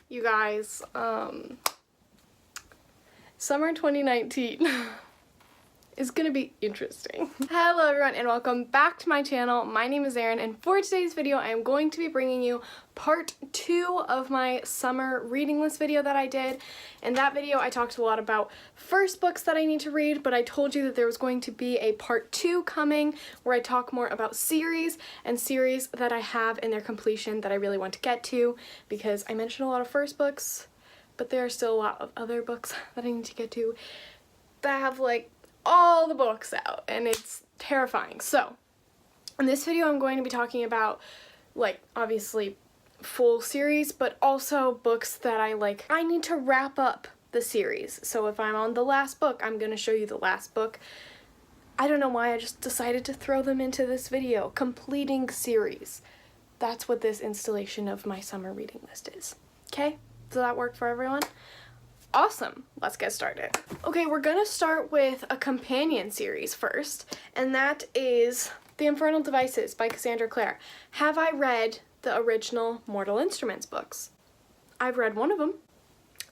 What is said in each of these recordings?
You guys, summer 2019 is gonna be interesting. Hello everyone and welcome back to my channel. My name is Erin and for today's video I am going to be bringing you part 2 of my summer reading list video that I did. In that video I talked a lot about first books that I need to read, but I told you that there was going to be a part 2 coming where I talk more about series and series that I have in their completion that I really want to get to, because I mentioned a lot of first books, but there are still a lot of other books that I need to get to that have like all the books out and it's terrifying. So in this video I'm going to be talking about like obviously full series, but also books that I need to wrap up the series. So if I'm on the last book, I'm going to show you the last book. I don't know why I just decided to throw them into this video. Completing series. That's what this installation of my summer reading list is. Okay? Does that work for everyone? Awesome, let's get started. Okay, we're gonna start with a companion series first, and that is The Infernal Devices by Cassandra Clare. Have I read the original Mortal Instruments books? I've read one of them.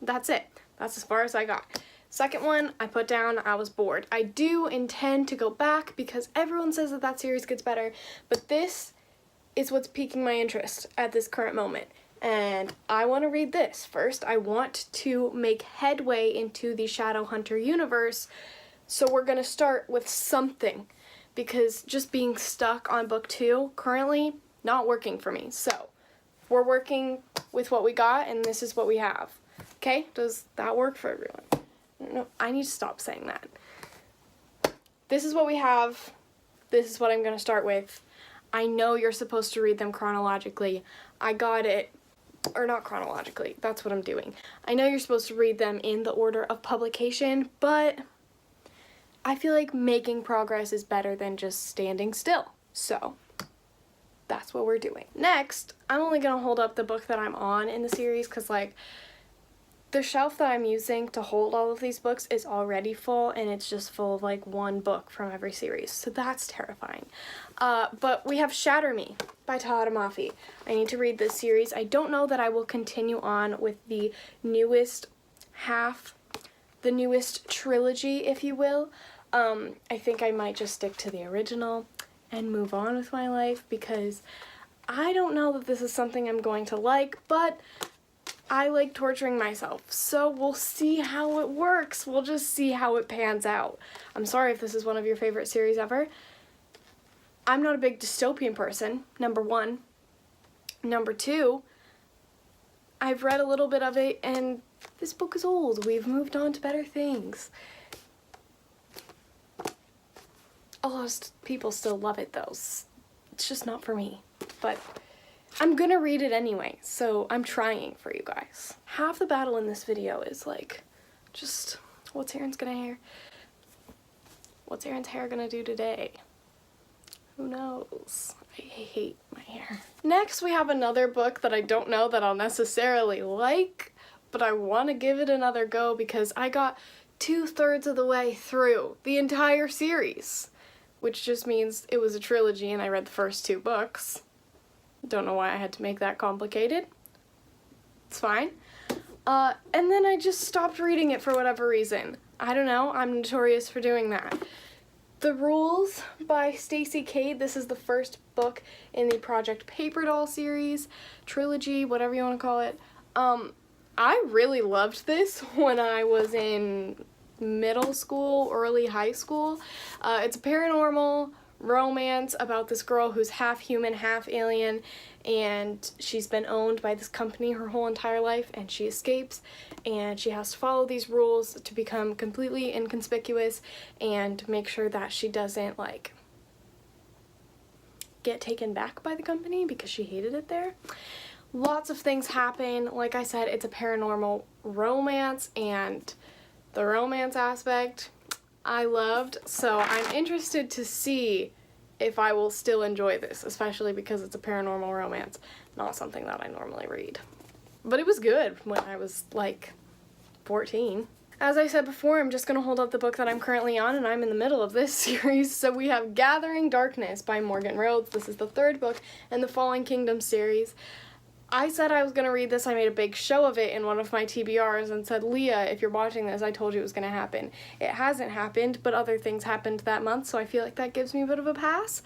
That's it. That's as far as I got. Second one, I put down, I was bored. I do intend to go back because everyone says that that series gets better, but this is what's piquing my interest at this current moment. And I want to read this. First, I want to make headway into the Shadowhunter universe, so we're going to start with something, because just being stuck on book 2 currently not working for me. So we're working with what we got, and this is what we have. Okay? Does that work for everyone? No, I need to stop saying that. This is what we have. This is what I'm going to start with. I know you're supposed to read them chronologically. I got it. Or not chronologically, that's what I'm doing. I know you're supposed to read them in the order of publication, but I feel like making progress is better than just standing still. So that's what we're doing. Next, I'm only gonna hold up the book that I'm on in the series because like the shelf that I'm using to hold all of these books is already full, and it's just full of like one book from every series, so that's terrifying. But we have Shatter Me by Tahada Mafi. I need to read this series. I don't know that I will continue on with the newest trilogy, if you will. I think I might just stick to the original and move on with my life, because I don't know that this is something I'm going to like, but I like torturing myself, so we'll see how it works. We'll just see how it pans out. I'm sorry if this is one of your favorite series ever. I'm not a big dystopian person, number 1. Number 2, I've read a little bit of it, and this book is old. We've moved on to better things. A lot of people still love it, though. It's just not for me, but I'm gonna read it anyway, so I'm trying for you guys. Half the battle in this video is like, just, what's Erin's hair gonna do today? Who knows? I hate my hair. Next, we have another book that I don't know that I'll necessarily like, but I want to give it another go because I got 2/3 of the way through the entire series, which just means it was a trilogy and I read the first 2 books. Don't know why I had to make that complicated. It's fine. And then I just stopped reading it for whatever reason. I don't know, I'm notorious for doing that. The Rules by Stacey Cade. This is the first book in the Project Paper Doll series, trilogy, whatever you want to call it. I really loved this when I was in middle school, early high school. It's a paranormal romance about this girl who's half human, half alien, and she's been owned by this company her whole entire life, and she escapes, and she has to follow these rules to become completely inconspicuous and make sure that she doesn't like get taken back by the company because she hated it there. Lots of things happen. Like I said, it's a paranormal romance, and the romance aspect I loved, so I'm interested to see if I will still enjoy this, especially because it's a paranormal romance, not something that I normally read. But it was good when I was like 14. As I said before, I'm just going to hold up the book that I'm currently on, and I'm in the middle of this series. So we have Gathering Darkness by Morgan Rhodes. This is the 3rd book in the Fallen Kingdom series. I said I was going to read this. I made a big show of it in one of my TBRs and said, Leah, if you're watching this, I told you it was going to happen. It hasn't happened, but other things happened that month, so I feel like that gives me a bit of a pass.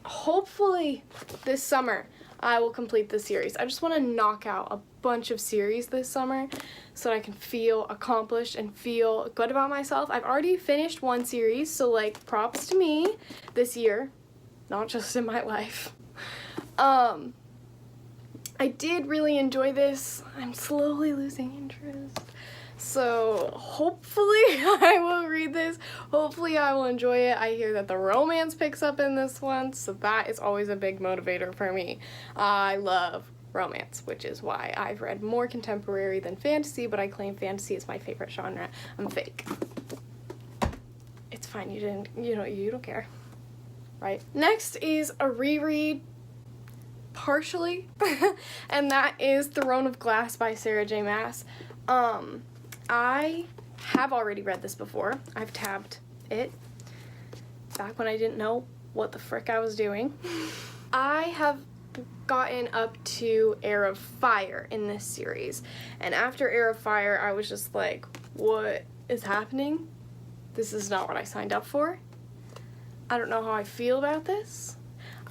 Hopefully this summer I will complete this series. I just want to knock out a bunch of series this summer so that I can feel accomplished and feel good about myself. I've already finished one series, so like props to me this year, not just in my life. I did really enjoy this. I'm slowly losing interest. So hopefully I will read this. Hopefully I will enjoy it. I hear that the romance picks up in this one, so that is always a big motivator for me. I love romance, which is why I've read more contemporary than fantasy, but I claim fantasy is my favorite genre. I'm fake. It's fine, you don't care, right? Next is a reread, partially, and that is Throne of Glass by Sarah J. Maas. I have already read this before. I've tabbed it back when I didn't know what the frick I was doing. I have gotten up to Heir of Fire in this series, and after Heir of Fire I was just like, what is happening? This is not what I signed up for. I don't know how I feel about this.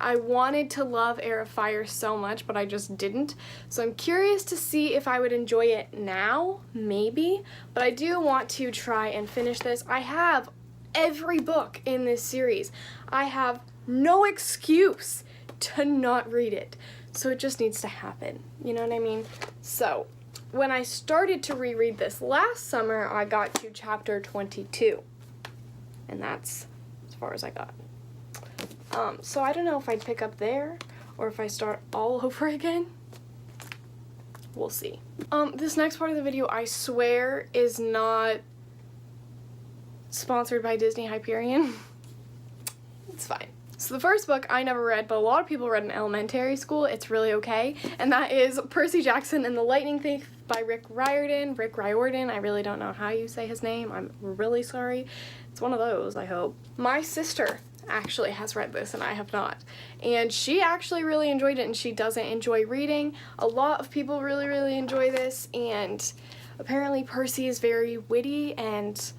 I wanted to love Heir of Fire so much, but I just didn't. So I'm curious to see if I would enjoy it now, maybe. But I do want to try and finish this. I have every book in this series. I have no excuse to not read it. So it just needs to happen. You know what I mean? So when I started to reread this last summer, I got to chapter 22. And that's as far as I got. So I don't know if I'd pick up there or if I start all over again. We'll see. This next part of the video, I swear, is not sponsored by Disney Hyperion. It's fine. So the first book I never read, but a lot of people read in elementary school. It's really okay. And that is Percy Jackson and the Lightning Thief by Rick Riordan. Rick Riordan, I really don't know how you say his name. I'm really sorry. It's one of those, I hope. My sister actually has read this and I have not, and she actually really enjoyed it, and she doesn't enjoy reading. A lot of people really enjoy this, and apparently Percy is very witty, and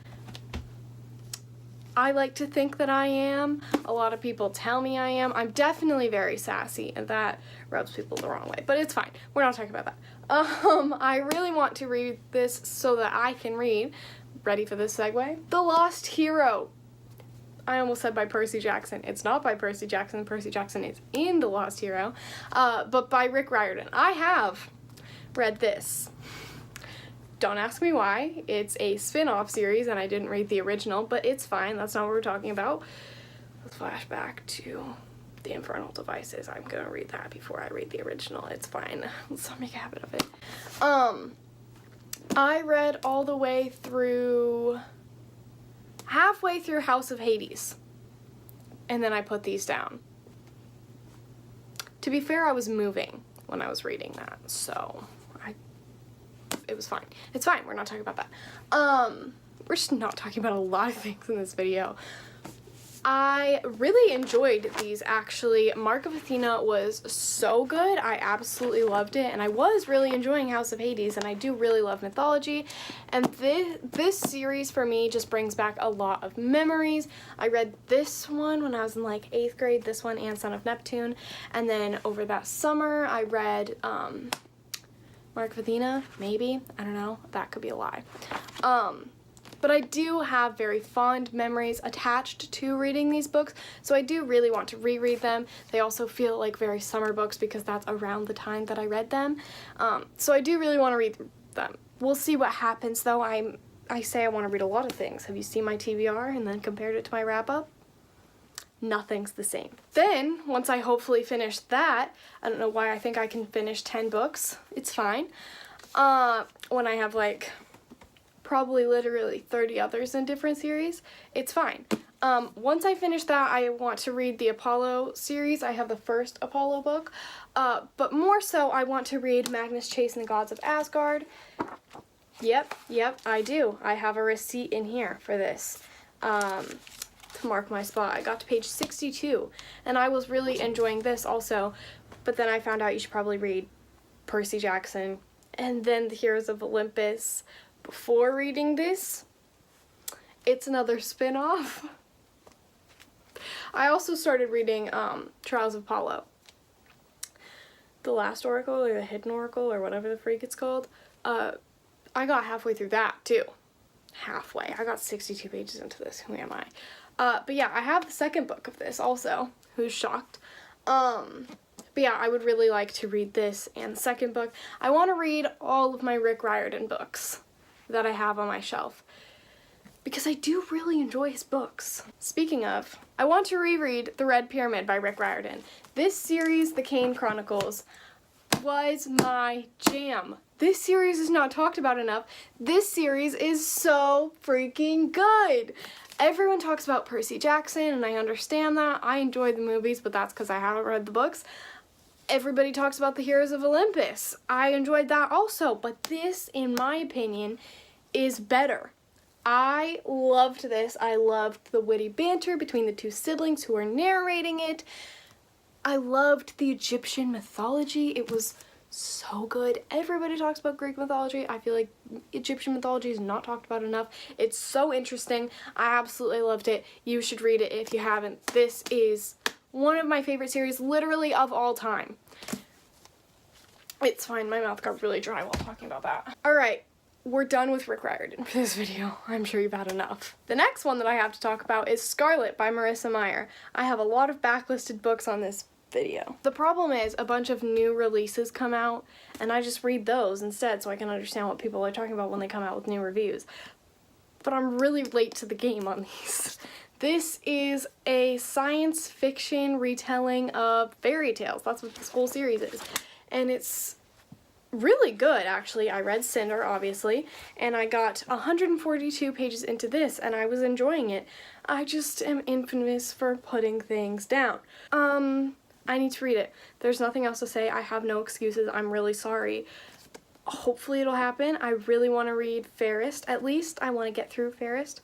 I like to think that I am. A lot of people tell me I am. I'm definitely very sassy, and that rubs people the wrong way, but it's fine. We're not talking about that. I really want to read this so that I can read, ready for this segue, The Lost Hero. I almost said by Percy Jackson. It's not by Percy Jackson. Percy Jackson is in The Lost Hero, but by Rick Riordan. I have read this. Don't ask me why. It's a spin-off series, and I didn't read the original, but it's fine. That's not what we're talking about. Let's flash back to The Infernal Devices. I'm gonna read that before I read the original. It's fine. Let's not make a habit of it. I read all the way through... halfway through House of Hades, and then I put these down. To be fair, I was moving when I was reading that, so it was fine. It's fine, we're not talking about that. We're just not talking about a lot of things in this video. I really enjoyed these, actually. Mark of Athena was so good. I absolutely loved it, and I was really enjoying House of Hades, and I do really love mythology, and this series for me just brings back a lot of memories. I read this one when I was in like 8th grade, this one and Son of Neptune, and then over that summer I read Mark of Athena, maybe, I don't know, that could be a lie. But I do have very fond memories attached to reading these books, so I do really want to reread them. They also feel like very summer books because that's around the time that I read them. So I do really want to read them. We'll see what happens, though. I say I want to read a lot of things. Have you seen my TBR and then compared it to my wrap-up? Nothing's the same. Then, once I hopefully finish that, I don't know why I think I can finish 10 books. It's fine. When I have like... probably literally 30 others in different series, it's fine. Once I finish that, I want to read the Apollo series. I have the first Apollo book, but more so I want to read Magnus Chasing the Gods of Asgard. Yep, I do. I have a receipt in here for this to mark my spot. I got to page 62, and I was really enjoying this also. but then I found out you should probably read Percy Jackson and then The Heroes of Olympus before reading this. It's another spin-off. I also started reading Trials of Apollo. The Last Oracle, or The Hidden Oracle, or whatever the freak it's called. I got halfway through that, too. Halfway. I got 62 pages into this. Who am I? But yeah, I have the second book of this also. Who's shocked? But yeah, I would really like to read this and the second book. I want to read all of my Rick Riordan books that I have on my shelf, because I do really enjoy his books. Speaking of, I want to reread The Red Pyramid by Rick Riordan. This series, The Kane Chronicles, was my jam. This series is not talked about enough. This series is so freaking good. Everyone talks about Percy Jackson, and I understand that. I enjoy the movies, but that's because I haven't read the books. Everybody talks about the Heroes of Olympus. I enjoyed that also, but this, in my opinion, is better. I loved this. I loved the witty banter between the two siblings who are narrating it. I loved the Egyptian mythology. It was so good. Everybody talks about Greek mythology. I feel like Egyptian mythology is not talked about enough. It's so interesting. I absolutely loved it. You should read it if you haven't. This is one of my favorite series, literally of all time. It's fine. My mouth got really dry while talking about that. All right. We're done with Rick Riordan for this video. I'm sure you've had enough. The next one that I have to talk about is Scarlet by Marissa Meyer. I have a lot of backlisted books on this video. The problem is a bunch of new releases come out, and I just read those instead so I can understand what people are talking about when they come out with new reviews. But I'm really late to the game on these. This is a science fiction retelling of fairy tales. That's what this whole series is. And it's really good, actually. I read Cinder, obviously, and I got 142 pages into this, and I was enjoying it. I just am infamous for putting things down. I need to read it. There's nothing else to say. I have no excuses. I'm really sorry. Hopefully it'll happen. I really want to read Fairest, at least. I want to get through Fairest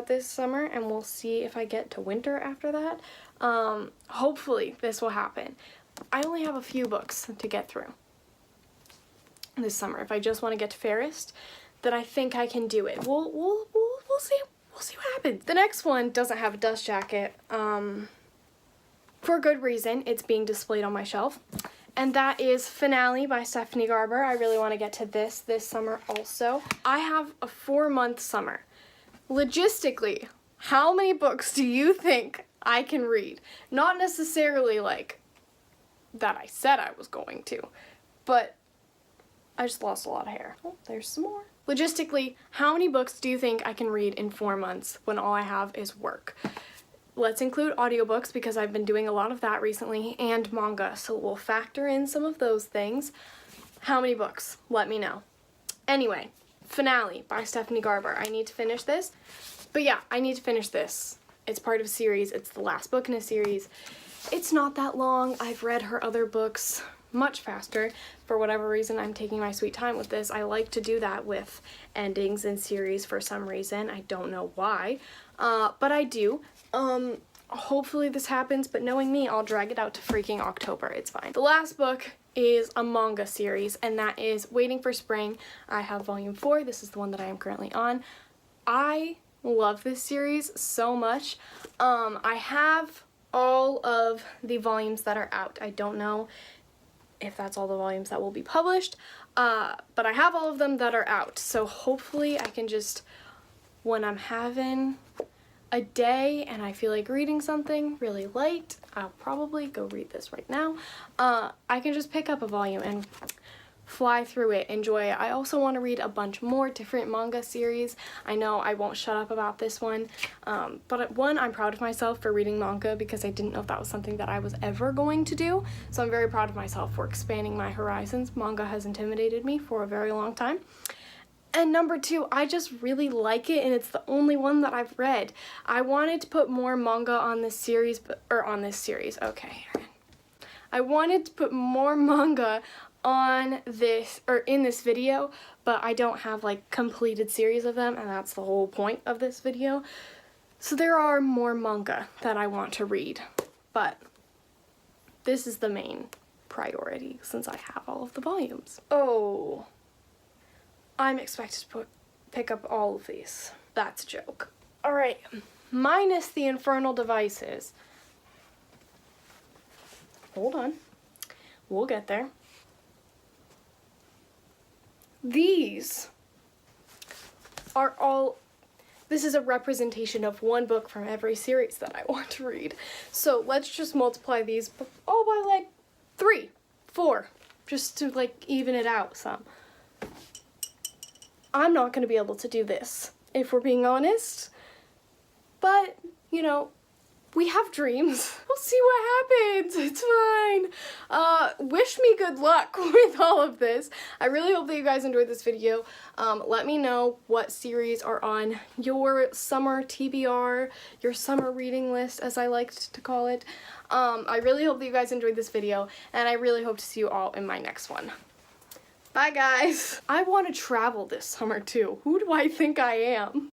this summer, and we'll see if I get to winter after that. Hopefully this will happen. I only have a few books to get through this summer. If I just want to get to Fairest, then I think I can do it. We'll see. We'll see what happens. The next one doesn't have a dust jacket. For good reason. It's being displayed on my shelf. And that is Finale by Stephanie Garber. I really want to get to this summer also. I have a 4-month summer. Logistically, how many books do you think I can read? Not necessarily like that I said I was going to, but I just lost a lot of hair. Oh, there's some more. Logistically, how many books do you think I can read in 4 months when all I have is work? Let's include audiobooks because I've been doing a lot of that recently, and manga, so we'll factor in some of those things. How many books? Let me know. Anyway, Finale by Stephanie Garber. I need to finish this. But yeah, I need to finish this. It's part of a series. It's the last book in a series. It's not that long. I've read her other books much faster. For whatever reason, I'm taking my sweet time with this. I like to do that with endings in series for some reason. I don't know why, but I do. Hopefully this happens, but knowing me, I'll drag it out to freaking October. It's fine. The last book is a manga series, and that is Waiting for Spring. I have volume 4. This is the one that I am currently on. I love this series so much. I have all of the volumes that are out. I don't know if that's all the volumes that will be published, but I have all of them that are out. So hopefully I can just, when I'm having a day and I feel like reading something really light, I'll probably go read this right now. I can just pick up a volume and fly through it, enjoy it. I also want to read a bunch more different manga series. I know I won't shut up about this one, but one, I'm proud of myself for reading manga because I didn't know if that was something that I was ever going to do, so I'm very proud of myself for expanding my horizons. Manga has intimidated me for a very long time. And number 2, I just really like it, and it's the only one that I've read. I wanted to put more manga on this series, okay. I wanted to put more manga on this, or in this video, but I don't have like completed series of them, and that's the whole point of this video. So there are more manga that I want to read, but this is the main priority since I have all of the volumes. Oh, I'm expected to pick up all of these. That's a joke. All right, minus the infernal devices. Hold on, we'll get there. These are all, this is a representation of one book from every series that I want to read. So let's just multiply these all by like 3, 4, just to like even it out some. I'm not going to be able to do this, if we're being honest, but, you know, we have dreams. We'll see what happens. It's fine. Wish me good luck with all of this. I really hope that you guys enjoyed this video. Let me know what series are on your summer TBR, your summer reading list, as I liked to call it. I really hope that you guys enjoyed this video, and I really hope to see you all in my next one. Bye, guys. I want to travel this summer, too. Who do I think I am?